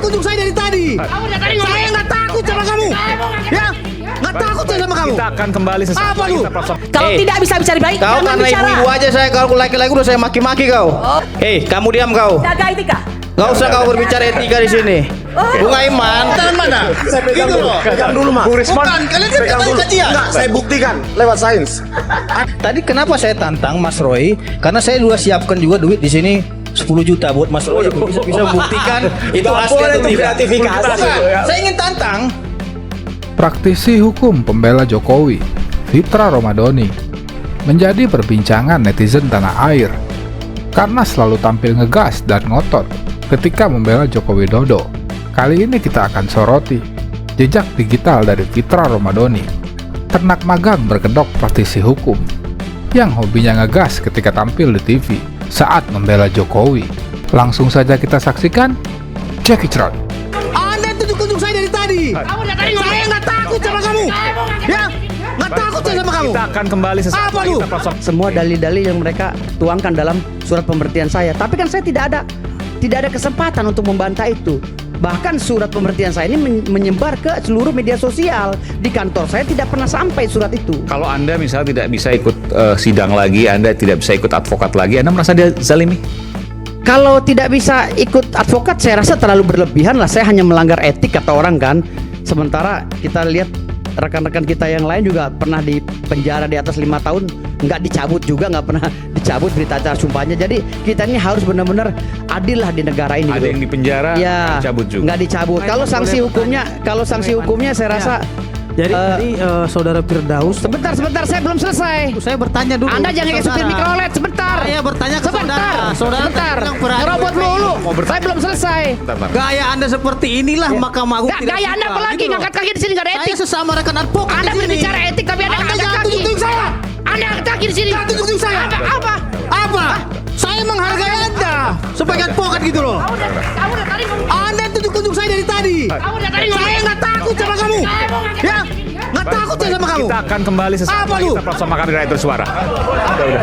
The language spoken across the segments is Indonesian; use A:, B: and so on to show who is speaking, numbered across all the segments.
A: tunjuk saya dari tadi. Saya nggak takut sama kamu. Ya, nggak takut saya sama kamu.
B: Kita akan kembali sesaat
A: Apa
B: lagi,
A: lu?
B: Prof.
C: Kalau tidak bisa bicara baik,
D: Kau
C: jangan
D: karena
C: bicara.
D: ibu-ibu aja saya, kalau laki-laki udah saya maki-maki kau. Hei, kamu diam kau.
C: Jaga etika.
D: Gak usah kau berbicara etika di sini. Bunga Iman.
A: Tangan mana? Saya pegang dulu.
E: Pegang dulu, Mak.
A: Bukan, kalian kan katanya kajian.
E: Enggak, saya buktikan lewat sains.
D: Tadi kenapa saya tantang Mas Roy? Karena saya juga siapkan juga duit di sini 10 juta buat Mas Roy. Bisa buktikan itu asli atau tidak.
E: Gratifikasi.
D: Bukan, saya ingin tantang.
F: Praktisi hukum pembela Jokowi, Fitra Romadhoni, menjadi perbincangan netizen tanah air karena selalu tampil ngegas dan ngotot ketika membela Joko Widodo. Kali ini kita akan soroti jejak digital dari Fitra Romadhoni, ternak magang berkedok praktisi hukum yang hobinya ngegas ketika tampil di TV saat membela Jokowi. Langsung saja kita saksikan. Check it out.
A: Anda tunjuk-tunjuk saya dari tadi. Saya nggak takut sama kamu. Ya, nggak takut saya sama kamu.
B: Kita akan kembali sesaat
A: Apa
B: lagi,
A: lu?
B: Prof.
G: Semua dalil-dalil yang mereka tuangkan dalam surat pemberhentian saya. Tapi kan saya tidak ada kesempatan untuk membantah itu. Bahkan surat pemberhentian saya ini menyebar ke seluruh media sosial. Di kantor saya tidak pernah sampai surat itu.
B: Kalau Anda misalnya tidak bisa ikut sidang lagi, Anda tidak bisa ikut advokat lagi, Anda merasa dia zalimi?
G: Kalau tidak bisa ikut advokat, saya rasa terlalu berlebihan lah. Saya hanya melanggar etik kata orang kan. Sementara kita lihat rekan-rekan kita yang lain juga pernah di penjara di atas 5 tahun, nggak dicabut juga, nggak pernah dicabut berita acara sumpahnya. Jadi kita ini harus benar-benar adil lah di negara ini.
B: Ada yang di penjara,
G: Ya,
B: dicabut juga.
G: nggak dicabut. Kalau sanksi hukumnya, saya rasa.
H: Jadi tadi saudara Firdaus.
G: Sebentar, saya belum selesai.
A: Saya bertanya dulu.
G: Anda jangan kayak supir
A: Saudara.
G: mikrolet, sebentar.
A: Saya bertanya ke
G: Sebentar,
A: saudara. Saudara
G: sebentar.
A: tadi bilang berani
G: Ngerobot
A: bermain.
G: mulu. Saya belum selesai.
A: Gaya Anda seperti inilah Mahkamah Agung
G: Nggak,
A: tidak
G: gaya Anda
A: suka,
G: apa lagi?
A: gitu loh.
G: Ngangkat kaki di sini nggak ada etik.
A: Saya sesama rekan advokat
G: Anda
A: di sini.
G: berbicara etik tapi Anda
A: Anda
G: angkat
A: jangan
G: kaki.
A: tunjuk saya.
G: Anda angkat kaki di sini.
A: Jangan tunjuk saya.
G: Apa?
A: Apa? Saya menghargai Anda sebagai advokat gitu loh.
G: Kamu udah tadi ngomong.
A: Anda tunjuk-tunjuk saya dari tadi.
G: Kamu udah tadi ngomong.
A: Saya nggak takut sama kamu. Ya, nggak takut saya sama kamu.
B: Kita akan kembali sesaat
A: Apa
B: lagi,
A: lu?
B: kita Prof. sama kami Rakyat Bersuara.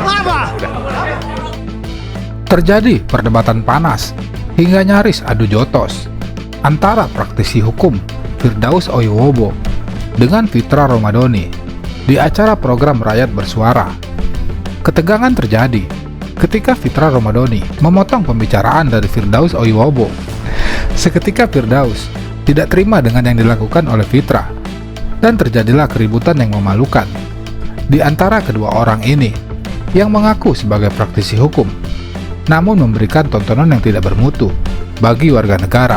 A: Apa?
F: Terjadi perdebatan panas hingga nyaris adu jotos antara praktisi hukum Firdaus Oyowobo dengan Fitra Romadhoni di acara program Rakyat Bersuara. Ketegangan terjadi ketika Fitra Romadhoni memotong pembicaraan dari Firdaus Oyowobo. Seketika Firdaus tidak terima dengan yang dilakukan oleh Fitra dan terjadilah keributan yang memalukan di antara kedua orang ini yang mengaku sebagai praktisi hukum namun memberikan tontonan yang tidak bermutu bagi warga negara.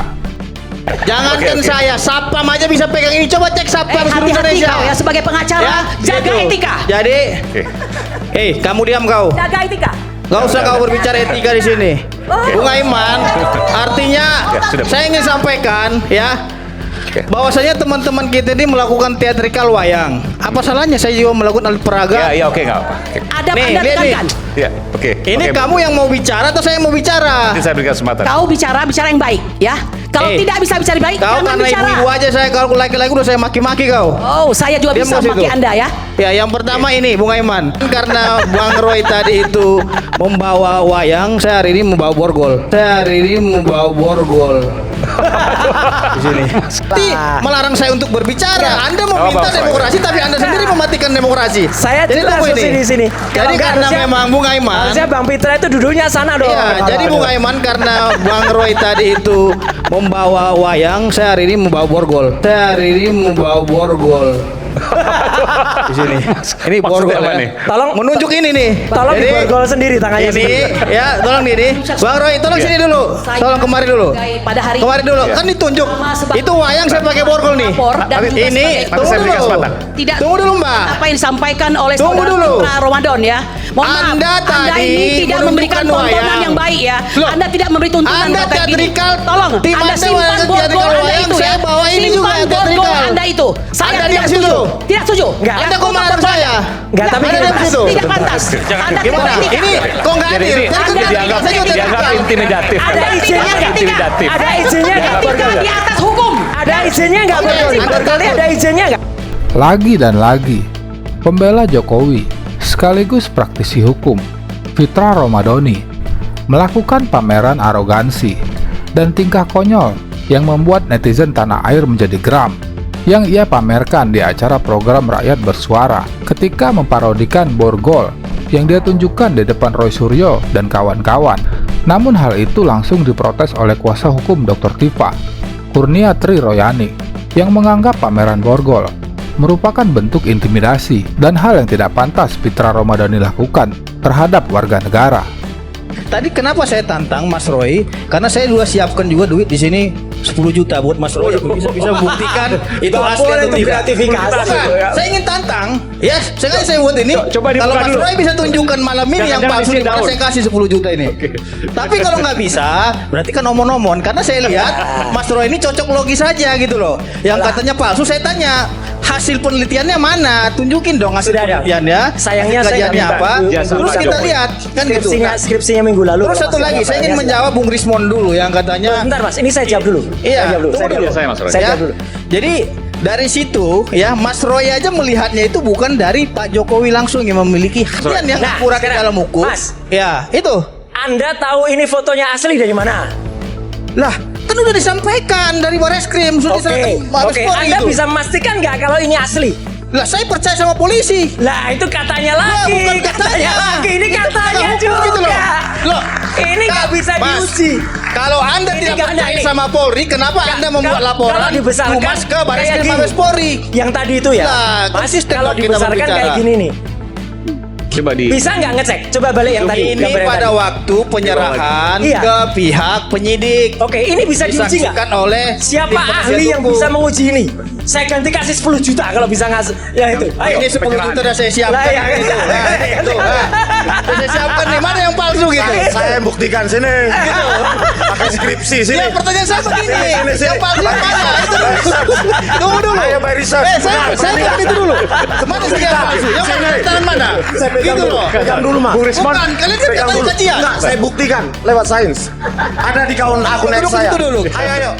D: Jangankan saya, Sapam aja bisa pegang ini. Coba cek Sapam seluruh
C: Hati-hati
D: Indonesia.
C: kau ya sebagai pengacara. Jaga
D: gitu.
C: etika.
D: Jadi, hei, kamu diam kau.
C: Jaga etika.
D: Gak usah kau berbicara etika di sini. Bunga Iman, artinya saya ingin sampaikan ya, bahwasanya teman-teman kita ini melakukan teatrikal wayang. Apa salahnya saya juga melakukan alat peraga?
B: Ya, oke, nggak apa. Oke.
C: Adab
D: Nih,
C: Anda
D: lihat nih.
C: tekankan.
B: Ya, oke.
D: Ini
B: Oke,
D: kamu yang mau bicara atau saya yang mau bicara?
B: nanti saya berikan kesempatan.
C: Kau bicara yang baik ya. Kalau tidak bisa bicara baik,
D: Kau
C: jangan
D: karena
C: bicara.
D: ibu-ibu aja saya, kalau laki-laki udah saya maki-maki kau.
C: Oh, saya juga
D: Diam
C: bisa
D: kau situ.
C: maki Anda ya.
D: Ya, yang pertama ini Bunga Iman. Karena Bang Roy tadi itu membawa wayang, saya hari ini membawa borgol. Di sini. Melarang saya untuk berbicara. Anda meminta demokrasi, tapi Anda sendiri mematikan demokrasi.
H: Saya
D: Jadi
H: jelas
D: tunggu
H: di sini.
D: Jadi
H: Kalau nggak
D: karena
H: harusnya-
D: memang Bunga Iman.
H: Harusnya Bang Fitra itu duduknya sana dong.
D: Iya, jadi Bunga Iman karena Bang Roy tadi itu membawa wayang, saya hari ini membawa borgol. Di sini. Ini borgol
B: Maksudnya apa
D: ya.
B: nih?
H: Tolong
D: Menunjuk ini nih.
H: Tolong
D: Jadi,
H: diborgol sendiri tangannya
D: ini
H: sendiri.
D: ya, tolong ini. Bang Roy, tolong sini dulu.
C: Saya
D: Tolong kemari dulu.
C: pada hari
D: Kemari dulu. Kan ditunjuk. Itu wayang saya pakai borgol nih.
C: Lapor dan juga
D: Ini
C: sebagai-
D: tunggu
B: saya berikan
D: dulu.
B: kesempatan.
C: Tidak.
D: Tunggu dulu, Mbak.
C: Apa yang disampaikan oleh
D: Tunggu
C: saudara
D: dulu.
C: Fitra Romadhon ya. Mohon maaf,
D: Anda tadi
C: ini tidak memberikan
D: menunjukkan
C: tontonan
D: wayang.
C: yang baik ya.
D: Loh,
C: Anda tidak memberi tuntunan
D: Anda
C: kayak gini.
D: teatrikal.
C: Tolong,
D: Di
C: Anda
D: mana
C: simpan
D: wayang
C: borgol
D: teatrikal
C: Anda
D: wayang,
C: itu ya.
D: saya bawa ini juga
C: Simpan
D: teatrikal.
C: borgol Anda itu. Saya
D: Anda
C: tidak
D: diam
C: setuju.
D: situ.
C: Tidak setuju.
H: Enggak.
D: Anda kok melarang saya?
H: Enggak, tapi
D: Anda
H: gini,
D: diam
H: Mas.
D: situ.
C: Tidak pantas. Anda
D: Gimana?
C: tidak etika.
D: Ini kok nggak
B: Jadi
D: adil?
B: ini
D: Saya kan
C: Anda
D: teatrikal, saya juga
B: dianggap
D: teatrikal.
B: intimidatif.
H: Ada
C: Anda
H: izinnya
C: tidak
H: nggak?
B: Intimidatif.
H: Ada izinnya nggak?
C: Etika di atas hukum.
H: Ada izinnya nggak
D: Oke,
H: borgol?
D: Anda
H: Borgolnya
D: takut.
H: ada izinnya nggak?
F: Lagi dan lagi, pembela Jokowi sekaligus praktisi hukum Fitra Romadhoni melakukan pameran arogansi dan tingkah konyol yang membuat netizen tanah air menjadi geram, yang ia pamerkan di acara program Rakyat Bersuara ketika memparodikan borgol yang dia tunjukkan di depan Roy Suryo dan kawan-kawan. Namun hal itu langsung diprotes oleh kuasa hukum Dr. Tifa, Kurnia Tri Royani, yang menganggap pameran borgol merupakan bentuk intimidasi dan hal yang tidak pantas Fitra Romadhoni lakukan terhadap warga negara.
D: Tadi kenapa saya tantang Mas Roy? Karena saya juga siapkan juga duit di sini 10 juta buat Mas Roy. Bisa buktikan itu asli atau tidak. Bukan, saya ingin tantang. Ya, sengaja saya buat ini.
B: Coba dibuka
D: kalau Mas
B: dulu.
D: Roy bisa tunjukkan malam ini yang
B: Jangan-jangan
D: palsu,
B: isi daun.
D: saya kasih 10 juta ini. Tapi kalau nggak bisa, berarti kan omon-omon. Karena saya lihat Mas Roy ini cocok logis saja gitu loh. Yang katanya palsu, saya tanya hasil penelitiannya mana? Tunjukin dong hasil
H: Sudah ada.
D: penelitiannya.
H: Sayangnya
D: hasil
H: saya
D: kajiannya
H: nggak
D: apa?
H: minta.
D: Terus kita lihat kan gitu.
H: Skripsinya minggu lalu.
D: Terus satu lagi, saya ingin menjawab Bung Rismon dulu yang katanya.
H: Bentar Mas, ini saya jawab dulu.
D: Iya,
H: saya jawab dulu.
D: tunggu dulu.
B: Saya Mas Roy.
H: Saya
D: Ya.
H: jawab dulu.
D: Jadi dari situ ya Mas Roy aja melihatnya itu bukan dari Pak Jokowi langsung yang memiliki hatian yang
H: Nah,
D: akurat di
H: sekarang,
D: dalam hukum.
H: Mas.
D: Ya, itu.
H: Anda tahu ini fotonya asli dari mana?
D: Lah, kan udah disampaikan dari Bareskrim sudah diserahkan Mabes
H: Oke.
D: Polri
H: Anda
D: itu.
H: bisa memastikan nggak kalau ini asli?
D: Lah, saya percaya sama polisi.
H: Lah itu katanya lagi,
D: bukan katanya.
H: lagi. Ini katanya
D: Gitu loh.
H: juga.
D: Loh,
H: Ini nggak bisa
D: Mas,
H: diuji.
D: Kalau Anda
H: Ini
D: tidak
H: nggak ada
D: percaya
H: ini.
D: sama Polri, kenapa Anda membuat
H: Kalau
D: laporan
H: dibesarkan
D: humas ke Bareskrim
H: kayak gini.
D: Mabes Polri?
H: Yang tadi itu ya,
D: Lah,
H: Mas,
D: konsisten
H: kalau
D: dong kita
H: dibesarkan
D: berbicara.
H: kayak gini nih,
B: Coba di
H: bisa nggak ngecek? Coba balik yang tadi.
D: Ini
H: gambar yang
D: pada
H: tadi.
D: waktu penyerahan
H: Iya.
D: ke pihak penyidik.
H: Oke, ini bisa diuji nggak?
D: Disaksikan oleh
H: Siapa
D: tim penasihat
H: ahli yang
D: hukum.
H: bisa menguji ini? Saya ganti kasih 10 juta kalau bisa ngasih. Ya itu. Ayo.
D: Ini 10 juta udah saya siapkan.
H: Lah, ya,
D: Gitu.
H: ya.
D: Nah, gitu. Nah, udah saya siapkan nih, mana yang palsu gitu.
E: Saya yang buktikan sini. Pakai skripsi sini.
D: Ya pertanyaan saya begini,
E: Sini.
D: yang palsu yang mana? Itu tunggu dulu.
E: Ayo barisan.
D: Saya kan itu dulu. Mana sih yang palsu? Yang mana? Tangan mana? Gitu loh.
E: Pegang dulu, Mak.
D: Bukan, kalian kan
E: Pegang
D: katanya
E: dulu.
D: kajian.
E: Enggak, saya buktikan lewat sains. Ada di akun net
D: Duduk
E: saya.
D: situ dulu.
E: Ayo.